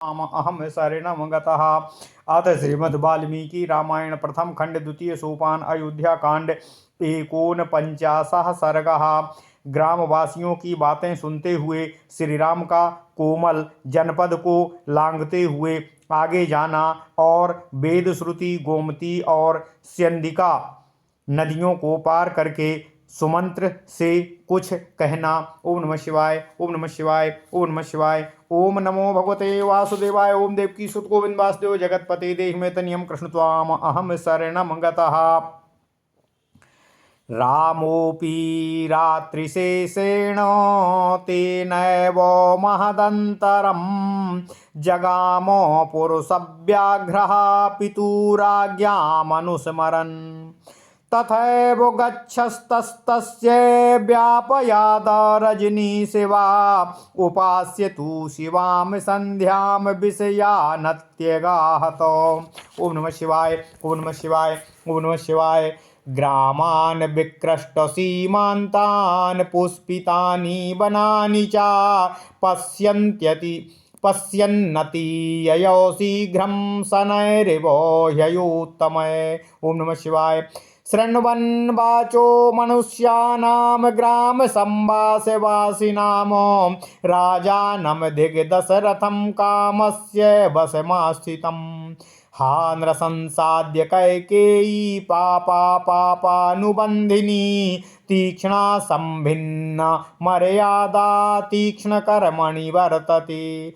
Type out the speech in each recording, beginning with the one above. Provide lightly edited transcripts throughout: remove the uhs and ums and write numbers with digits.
अहम शरणं गतः। अथ श्रीमद् वाल्मीकि रामायण प्रथम खंड द्वितीय सोपान अयोध्या कांड 49 सर्गः। ग्रामवासियों की बातें सुनते हुए श्री राम का कोमल जनपद को लांघते हुए आगे जाना और वेद श्रुति गोमती और स्यंदिका नदियों को पार करके सुमंत्र से कुछ कहना। ओम नमः शिवाय, ओम नमः शिवाय, ओम नमः शिवाय। ओम नमो भगवते वासुदेवाय। ओम देवकी सुत गोविंद वासुदेव जगतपते देहि तनियम कृष्ण त्वाम अहम शरणं गतः। रामोऽपि रात्रिशेषेण तेनैव महदन्तरं जगाम पुरुषव्याघ्रः पितुराज्ञामनुस्मरन्। तथैव गच्छस्तस्तस्य व्यापयाद रजनीशिवा उपास्य तु शिवां सन्ध्यां विषयानत्यगाहत। ओम नमः शिवाय, ओम नमः शिवाय, ओम नमः शिवाय। ग्रामान् विक्रष्टसीमान्तान् पुष्पितानि वनानि च पश्यन्नति ययो शीघ्रं शनैरिव ह्ययोत्तमः। ओम नमः शिवाय। शृण्वन् वाचो मनुष्याणां ग्राम संवासवासिनां राजानं दिग्दशरथं कामस्य वशमास्थितम्। हा नृशंसाद्य कैकेयी पापानुबन्धिनी तीक्ष्णा संभिन्ना मर्यादा तीक्ष्णकर्मणि वर्तते।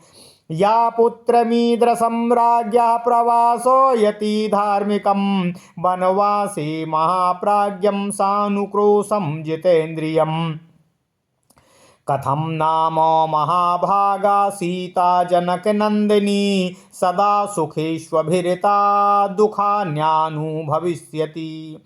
या पुत्रमीदृशं राज्ञः प्रवासो यति धार्मिकं वनवासी महाप्राज्ञं सानुक्रोशं जितेन्द्रियम्। कथं नाम महाभागा सीता जनकनन्दिनी सदा सुखेष्वभिरता दुःखान्यानुभविष्यति।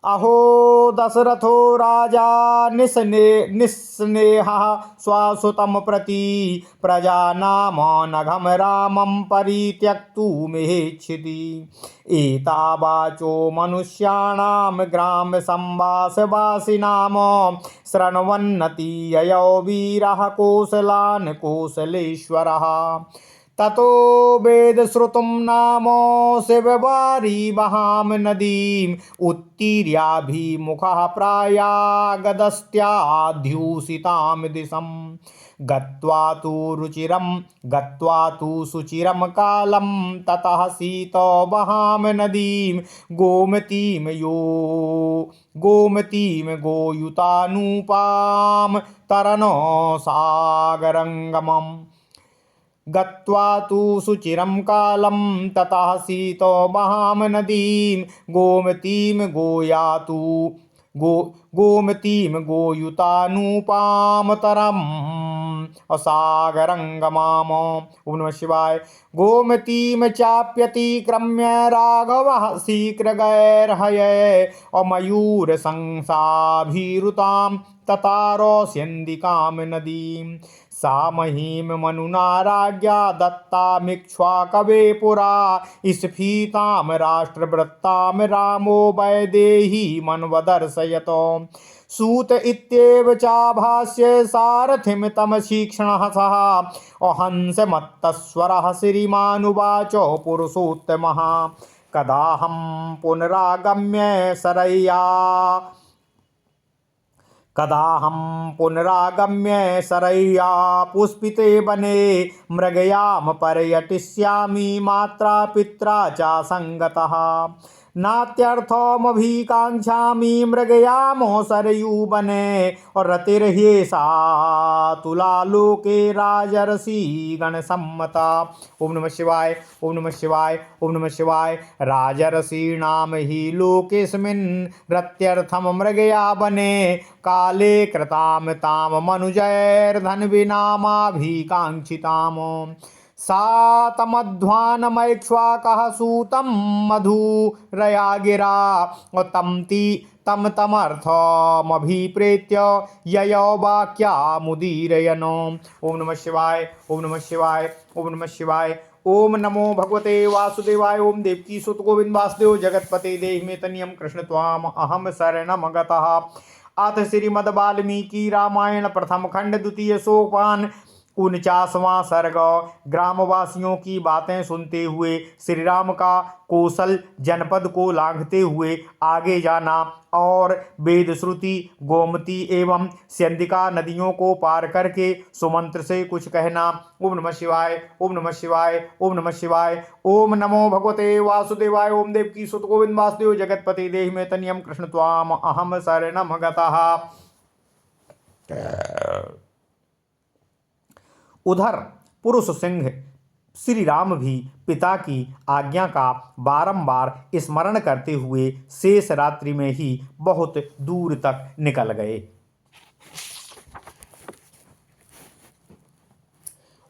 अहो दशरथो राजा निस्नेहः स्वसुतं प्रति प्रजानामनघं रामं परित्यक्तुमिच्छति। एतावाचो मनुष्याणां ग्रामसंवासवासिनां शृण्वन्नति ययो वीरः कौशलान् कौशलेश्वरः। ततो वेदश्रुतं नाम शिववारी वहां नदीम् उत्तीर्याभिमुखः प्रायागदस्त्याध्यूषितां दिशम्। गत्वा तु सुचिरं कालं ततः सीतो वहां नदीं गोमतीं गोयुतानुपां तरनो सागरंगमम्। गत्वा तु सुचिरं कालं ततः सीतो वहां नदीं गोमतीं गोयुतानुपां तरम् असागरंगमाम। ओम नमः शिवाय। गोमतीं चाप्यतिक्रम्य राघवः शीघ्रगैर्हये अमयूरशंसाभिरुतां ततारोस्यन्दिकां नदीं। सा महीं मनुना राज्ञा दत्तामिक्ष्वाकवे पुरा स्फीतां राष्ट्रवृत्तां रामो वैदेही मन्वदर्शयतो। सूत इत्येव चाभाष्ये सारथिं तमशीक्षणः सः अहंसमत्तस्वरः श्रीमानुवाचो पुरुषोत्तमः। कदाहं पुनरागम्य सरय्या पुष्पिते वने मृगयां पर्यटिष्यामि मात्रा पित्रा च संगतः। नात्यर्थमभिकाङ्क्षामि मृगयामो सरयूवने रतिर्ह्येषा तुलालोके राजर्षि गणसम्मता। ओम नमः शिवाय, ओम नमः शिवाय, ओम नमः शिवाय। राजर्षीणां हि लोकेऽस्मिन् रत्यर्थं मृगया वने काले कृतां तां मनुजैर्धन्विनामाभिकाङ्क्षिताम्। सा तमध्वानमैक्ष्वाकः सूतं मधुरया गिरा तं तमर्थमभिप्रेत्य ययो वाक्यामुदीरयन्। ओम नमः शिवाय, ओम नमः शिवाय, ओम नमः शिवाय। ओम नमो भगवते वासुदेवाय। ओम देवकी सुत गोविंद वासुदेव जगतपते देहि तनियम कृष्ण त्वाम अहम शरणं गतः। अथ श्रीमद् वाल्मीकि रामायण प्रथम खंड द्वितीय सोपान 49वां सर्ग। ग्रामवासियों की बातें सुनते हुए श्री राम का कौशल जनपद को लांघते हुए आगे जाना और वेद श्रुति गोमती एवं स्यंदिका नदियों को पार करके सुमंत्र से कुछ कहना। ओम नमः शिवाय, ओम नमः शिवाय, ओम नमः शिवाय। ओम नमो भगवते वासुदेवाय। ओम देवकी सुत गोविंद वासुदेव जगतपति देहि में तनियम कृष्ण त्वाम अहम शरणम गतः। उधर पुरुष सिंह श्री राम भी पिता की आज्ञा का बारंबार स्मरण करते हुए शेष रात्रि में ही बहुत दूर तक निकल गए।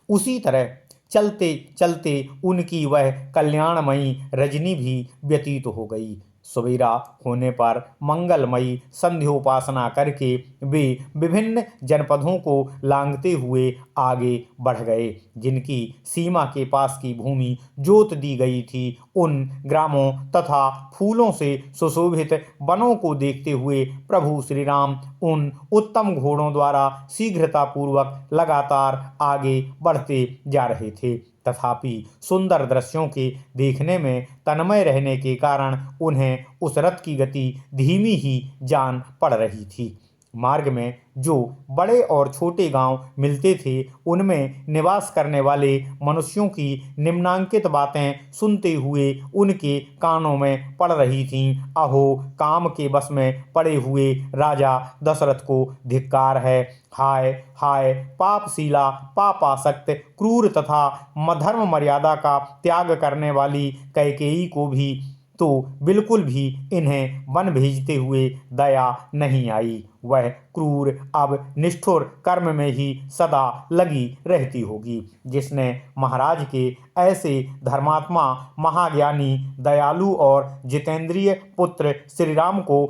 उसी तरह चलते चलते उनकी वह कल्याणमयी रजनी भी व्यतीत हो गई। सवेरा होने पर मंगलमयी संध्योपासना करके वे विभिन्न जनपदों को लांघते हुए आगे बढ़ गए। जिनकी सीमा के पास की भूमि जोत दी गई थी, उन ग्रामों तथा फूलों से सुशोभित वनों को देखते हुए प्रभु श्री राम उन उत्तम घोड़ों द्वारा शीघ्रतापूर्वक लगातार आगे बढ़ते जा रहे थे। तथापि सुंदर दृश्यों के देखने में तन्मय रहने के कारण उन्हें उस रथ की गति धीमी ही जान पड़ रही थी। मार्ग में जो बड़े और छोटे गांव मिलते थे, उनमें निवास करने वाले मनुष्यों की निम्नांकित बातें सुनते हुए उनके कानों में पड़ रही थीं। अहो, काम के बस में पड़े हुए राजा दशरथ को धिक्कार है। हाय हाय, पापशीला, पापासक्त, क्रूर तथा धर्म मर्यादा का त्याग करने वाली कैकेयी को भी तो बिल्कुल भी इन्हें वन भेजते हुए दया नहीं आई। वह क्रूर अब निष्ठुर कर्म में ही सदा लगी रहती होगी। जिसने महाराज के ऐसे धर्मात्मा, महाज्ञानी, दयालु और जितेंद्रिय पुत्र श्री राम को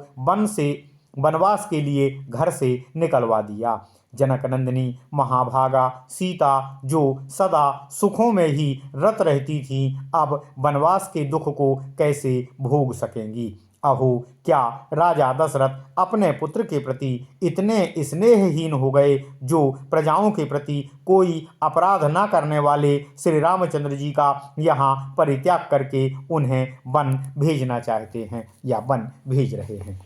वनवास के लिए घर से निकलवा दिया। जनक नंदिनी महाभागा सीता, जो सदा सुखों में ही रत रहती थी, अब वनवास के दुख को कैसे भोग सकेंगी। अहो, क्या राजा दशरथ अपने पुत्र के प्रति इतने स्नेहहीन हो गए, जो प्रजाओं के प्रति कोई अपराध न करने वाले श्री रामचंद्र जी का यहाँ परित्याग करके उन्हें वन भेजना चाहते हैं या वन भेज रहे हैं।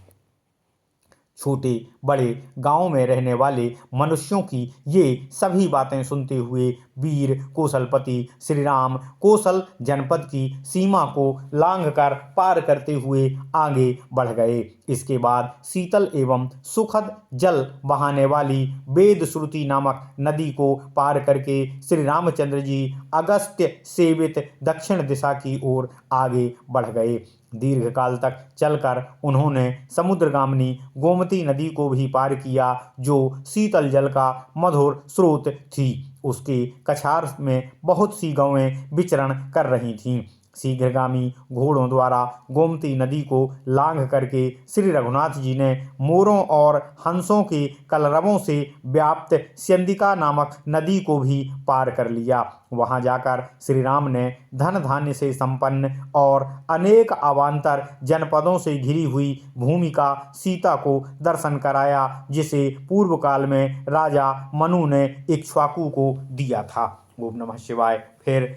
छोटे बड़े गांव में रहने वाले मनुष्यों की ये सभी बातें सुनते हुए वीर कौशलपति श्री राम कौशल जनपद की सीमा को लांघकर पार करते हुए आगे बढ़ गए। इसके बाद शीतल एवं सुखद जल बहाने वाली वेद श्रुति नामक नदी को पार करके श्री रामचंद्र जी अगस्त्य सेवित दक्षिण दिशा की ओर आगे बढ़ गए। दीर्घ काल तक चलकर उन्होंने समुद्रगामिनी गोमती नदी को भी पार किया, जो शीतल जल का मधुर स्रोत थी। उसके कछार में बहुत सी गौएं विचरण कर रही थीं। शीघ्रगामी घोड़ों द्वारा गोमती नदी को लांघ करके श्री रघुनाथ जी ने मोरों और हंसों के कलरवों से व्याप्त स्यंदिका नामक नदी को भी पार कर लिया। वहां जाकर श्री राम ने धन धान्य से संपन्न और अनेक अवान्तर जनपदों से घिरी हुई भूमि का सीता को दर्शन कराया, जिसे पूर्व काल में राजा मनु ने इक्ष्वाकु को दिया था। ओम नमः शिवाय। फिर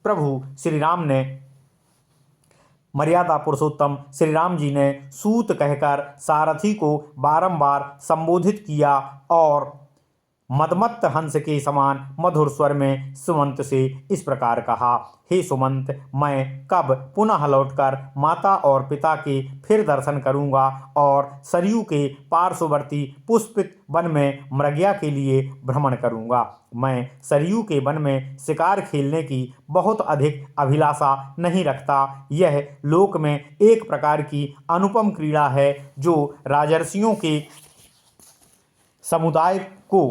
प्रभु श्री राम ने मर्यादा पुरुषोत्तम श्री राम जी ने सूत कहकर सारथी को बारंबार संबोधित किया और मदमत्त हंस के समान मधुर स्वर में सुमंत से इस प्रकार कहा। हे सुमंत, मैं कब पुनः लौटकर माता और पिता के फिर दर्शन करूंगा और सरयू के पार्श्ववर्ती पुष्पित वन में मृगया के लिए भ्रमण करूंगा। मैं सरयू के वन में शिकार खेलने की बहुत अधिक अभिलाषा नहीं रखता। यह लोक में एक प्रकार की अनुपम क्रीड़ा है, जो राजर्षियों के समुदाय को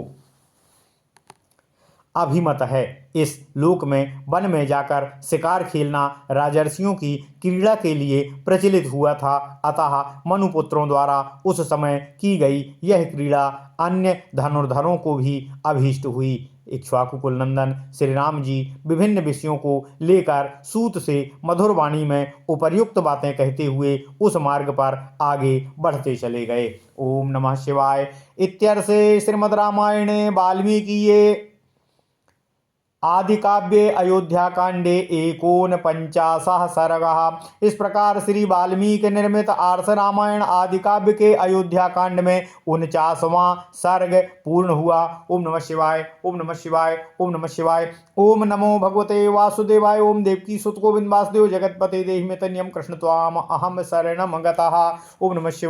अभिमत है। इस लोक में वन में जाकर शिकार खेलना राजर्षियों की क्रीड़ा के लिए प्रचलित हुआ था। अतः मनुपुत्रों द्वारा उस समय की गई यह क्रीड़ा अन्य धनुर्धरों को भी अभीष्ट हुई। इक्ष्वाकु कुल नंदन श्री राम जी विभिन्न विषयों को लेकर सूत से मधुर वाणी में उपर्युक्त बातें कहते हुए उस मार्ग पर आगे बढ़ते चले गए। ओम नमः शिवाय। इत्यर्थे श्रीमद् रामायणे वाल्मीकिये आदि काव्ये अयोध्या कांडे 49 सर्गः। इस प्रकार श्री वाल्मीकि निर्मित आर्ष रामायण आदि काव्य के अयोध्या कांड में 49वां सर्ग पूर्ण हुआ। ओम नमः शिवाय, ओम नमः शिवाय, ओम नमः शिवाय। ओम नमो भगवते वासुदेवाय। ओम देवकी सुत गोविंद वासुदेव जगतपते देहि में तन्यम कृष्ण त्वाम अहम शरणम गतः। ओम नमः शिवाय।